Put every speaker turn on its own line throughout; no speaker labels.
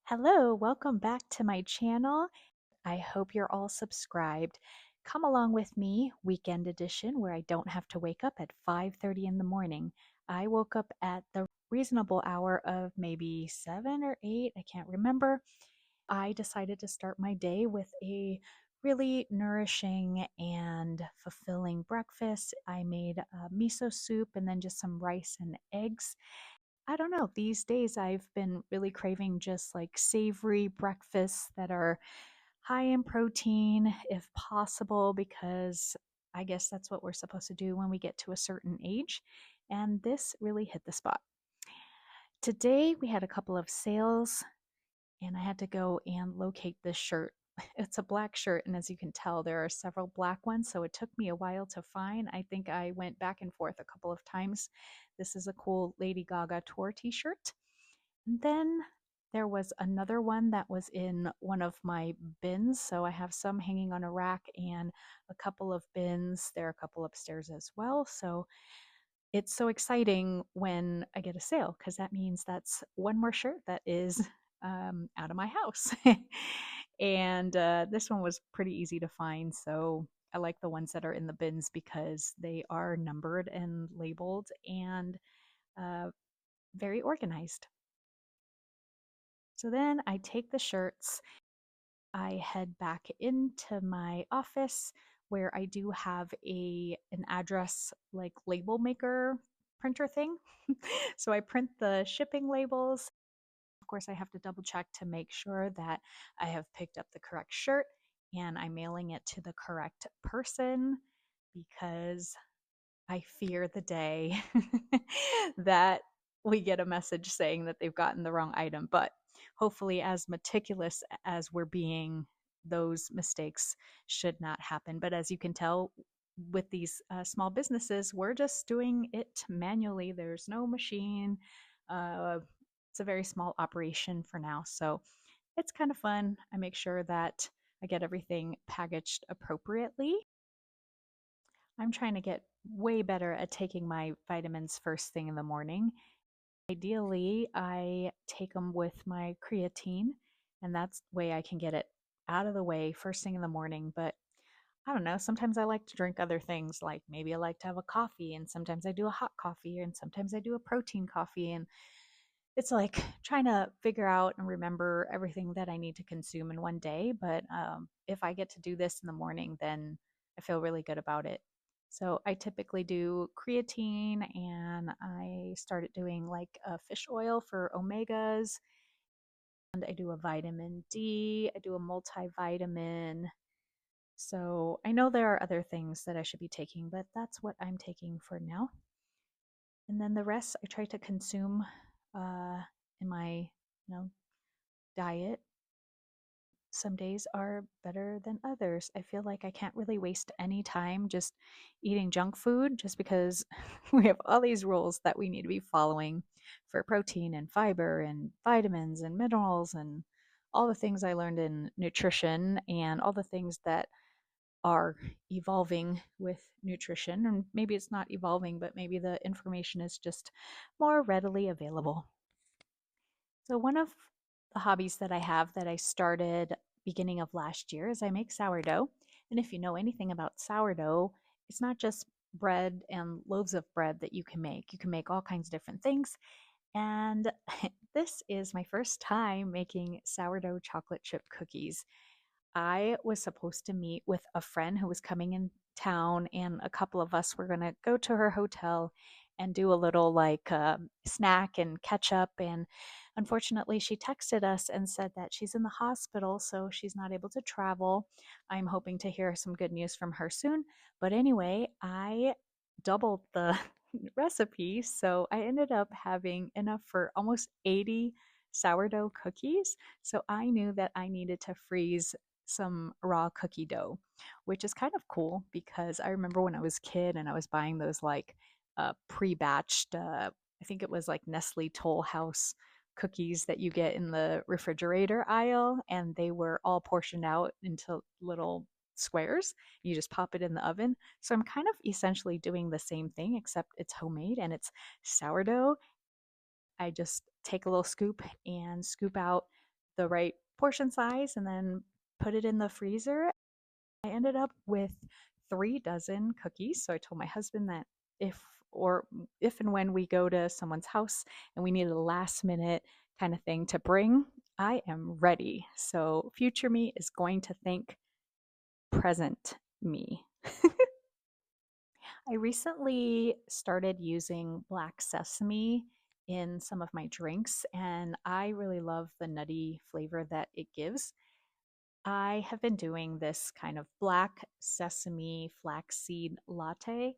Hello, welcome back to my channel. I hope you're all subscribed. Come along with me, weekend edition, where I don't have to wake up at 5:30 in the morning. I woke up at the reasonable hour of maybe 7 or 8, I can't remember. I decided to start my day with a really nourishing and fulfilling breakfast. I made miso soup and then just some rice and eggs. I don't know. These days I've been really craving just like savory breakfasts that are high in protein, if possible, because I guess that's what we're supposed to do when we get to a certain age. And this really hit the spot. Today we had a couple of sales and I had to go and locate this shirt. It's a black shirt, and as you can tell, there are several black ones, so it took me a while to find. I think I went back and forth a couple of times. This is a cool Lady Gaga tour t shirt. And then there was another one that was in one of my bins. So I have some hanging on a rack and a couple of bins. There are a couple upstairs as well. So it's so exciting when I get a sale because that means that's one more shirt that is out of my house. And this one was pretty easy to find. So I like the ones that are in the bins because they are numbered and labeled and uh, very organized. So then I take the shirts, I head back into my office where I do have an address like label maker printer thing. So I print the shipping labels. Of course, I have to double check to make sure that I have picked up the correct shirt and I'm mailing it to the correct person because I fear the day that we get a message saying that they've gotten the wrong item. But hopefully, as meticulous as we're being, those mistakes should not happen. But as you can tell, with these small businesses, we're just doing it manually. There's no machine. Uh, it's a very small operation for now. So it's kind of fun. I make sure that I get everything packaged appropriately. I'm trying to get way better at taking my vitamins first thing in the morning. Ideally, I take them with my creatine, and that's the way I can get it out of the way first thing in the morning. But I don't know, sometimes I like to drink other things, like maybe I like to have a coffee, and sometimes I do a hot coffee, and sometimes I do a protein coffee. And it's like trying to figure out and remember everything that I need to consume in one day. But if I get to do this in the morning, then I feel really good about it. So I typically do creatine and I started doing like a fish oil for omegas. And I do a vitamin D, I do a multivitamin. So I know there are other things that I should be taking, but that's what I'm taking for now. And then the rest I try to consume uh, in my diet. Some days are better than others. I feel like I can't really waste any time just eating junk food just because we have all these rules that we need to be following for protein and fiber and vitamins and minerals and all the things I learned in nutrition and all the things that are evolving with nutrition. And maybe it's not evolving, but maybe the information is just more readily available. So one of the hobbies that I have that I started beginning of last year is I make sourdough. And if you know anything about sourdough, it's not just bread and loaves of bread that you can make. You can make all kinds of different things. And this is my first time making sourdough chocolate chip cookies. I was supposed to meet with a friend who was coming in town, and a couple of us were going to go to her hotel and do a little like snack and catch up. And unfortunately, she texted us and said that she's in the hospital, so she's not able to travel. I'm hoping to hear some good news from her soon. But anyway, I doubled the recipe, so I ended up having enough for almost 80 sourdough cookies. So I knew that I needed to freeze some raw cookie dough, which is kind of cool because I remember when I was a kid and I was buying those like pre-batched, I think it was like Nestle Toll House cookies that you get in the refrigerator aisle, and they were all portioned out into little squares. You just pop it in the oven. So I'm kind of essentially doing the same thing, except it's homemade and it's sourdough. I just take a little scoop and scoop out the right portion size and then put it in the freezer. I ended up with 3 dozen cookies. So I told my husband that if or if and when we go to someone's house and we need a last minute kind of thing to bring, I am ready. So future me is going to thank present me. I recently started using black sesame in some of my drinks, and I really love the nutty flavor that it gives. I have been doing this kind of black sesame flaxseed latte.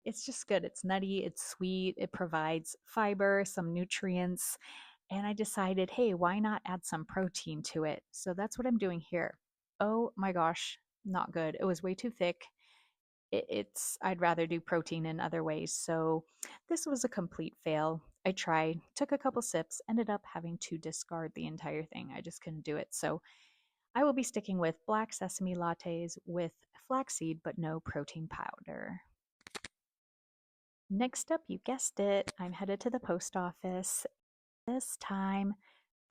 It's just good. It's nutty, it's sweet, it provides fiber, some nutrients, and I decided, hey, why not add some protein to it? So that's what I'm doing here. Oh my gosh, not good. It was way too thick. I'd rather do protein in other ways. So this was a complete fail. I tried, took a couple sips, ended up having to discard the entire thing. I just couldn't do it. So I will be sticking with black sesame lattes with flaxseed, but no protein powder. Next up, you guessed it, I'm headed to the post office. This time,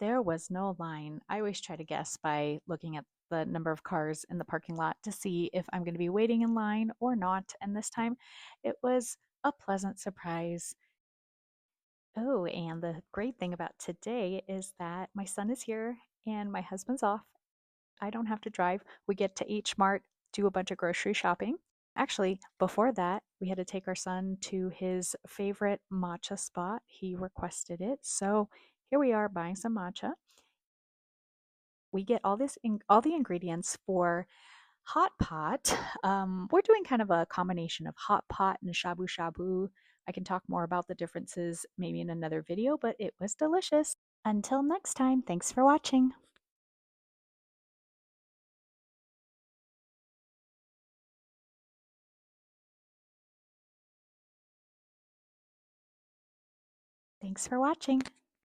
there was no line. I always try to guess by looking at the number of cars in the parking lot to see if I'm going to be waiting in line or not. And this time, it was a pleasant surprise. Oh, and the great thing about today is that my son is here and my husband's off. I don't have to drive. We get to H Mart, do a bunch of grocery shopping. Actually, before that, we had to take our son to his favorite matcha spot. He requested it. So here we are buying some matcha. We get all the ingredients for hot pot. We're doing kind of a combination of hot pot and shabu shabu. I can talk more about the differences maybe in another video, but it was delicious. Until next time, thanks for watching. Thanks for watching.